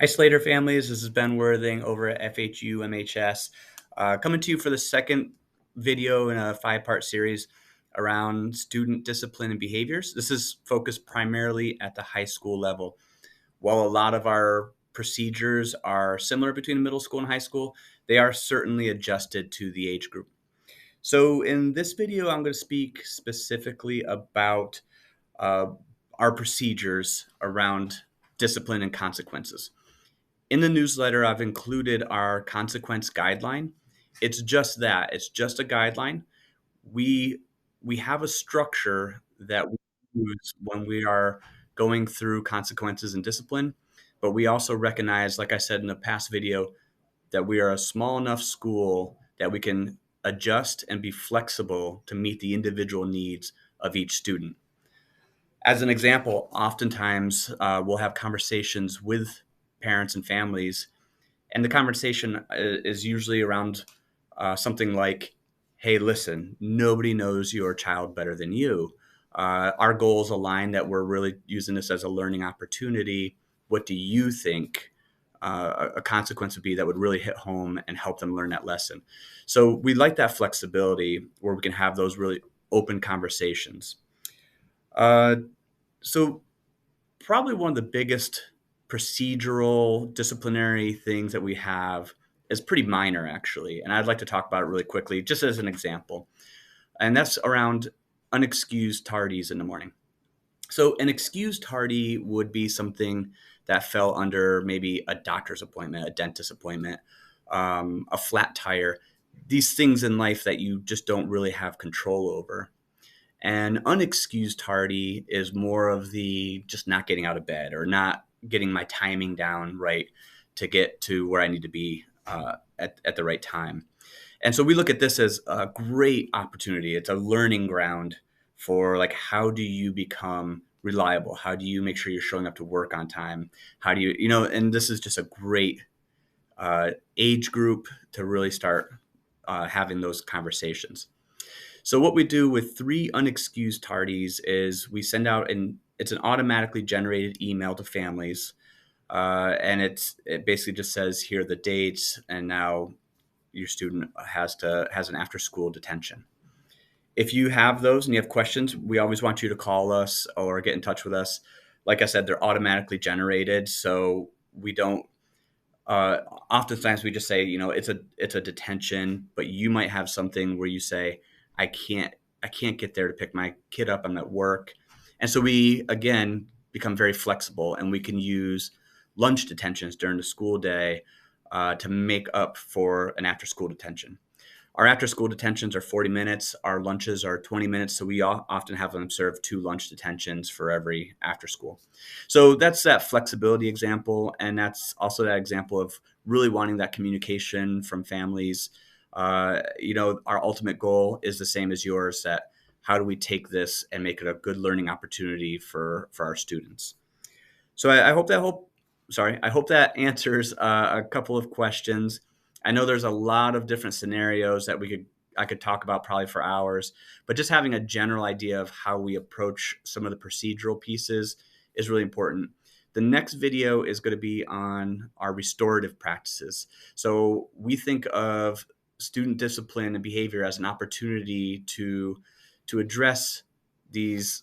Hi, Slater families. This is Ben Worthing over at FHU MHS, coming to you for the second video in a five-part series around student discipline and behaviors. This is focused primarily at the high school level. While a lot of our procedures are similar between middle school and high school, they are certainly adjusted to the age group. So in this video, I'm going to speak specifically about uh, our procedures around discipline and consequences. In the newsletter, I've included our consequence guideline. It's just that. It's just a guideline. We we have a structure that we use when we are going through consequences and discipline, but we also recognize, like I said in the past video, that we are a small enough school that we can adjust and be flexible to meet the individual needs of each student. As an example, oftentimes we'll have conversations with parents and families, and the conversation is usually around something like, hey, listen, nobody knows your child better than you. Our goals align that we're really using this as a learning opportunity. What do you think a consequence would be that would really hit home and help them learn that lesson? So we like that flexibility where we can have those really open conversations. Uh, so probably one of the biggest procedural disciplinary things that we have is pretty minor, actually, and I'd like to talk about it really quickly just as an example, and that's around unexcused tardies in the morning. So an excused tardy would be something that fell under maybe a doctor's appointment, a dentist appointment, a flat tire, these things in life that you just don't really have control over. And unexcused tardy is more of the just not getting out of bed or not getting my timing down right to get to where I need to be at the right time. And so we look at this as a great opportunity. It's a learning ground for, like, how do you become reliable? How do you make sure you're showing up to work on time? How do you, and this is just a great age group to really start having those conversations. So what we do with three unexcused tardies is we send out it's an automatically generated email to families, and it basically just says, here are the dates, and now your student has an after school detention. If you have those and you have questions, we always want you to call us or get in touch with us. Like I said, they're automatically generated, so we don't. Oftentimes we just say, it's a detention, but you might have something where you say, I can't I can't get there to pick my kid up. I'm at work, and so we again become very flexible, and we can use lunch detentions during the school day to make up for an after school detention. Our after school detentions are 40 minutes. Our lunches are 20 minutes. So we often have them serve two lunch detentions for every after school. So that's that flexibility example. And that's also that example of really wanting that communication from families. Our ultimate goal is the same as yours, that how do we take this and make it a good learning opportunity for our students? So I hope that answers a couple of questions. I know there's a lot of different scenarios that I could talk about probably for hours, but just having a general idea of how we approach some of the procedural pieces is really important. The next video is going to be on our restorative practices. So we think of student discipline and behavior as an opportunity to address these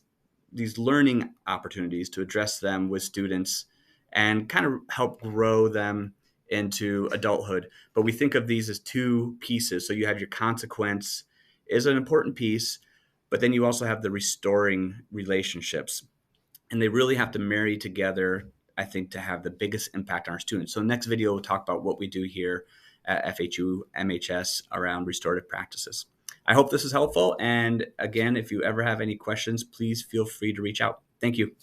these learning opportunities, to address them with students and kind of help grow them into adulthood. But we think of these as two pieces. So you have your consequence is an important piece, but then you also have the restoring relationships. And they really have to marry together, I think, to have the biggest impact on our students. So next video, we'll talk about what we do here at FHU MHS around restorative practices. I hope this is helpful. And again, if you ever have any questions, please feel free to reach out. Thank you.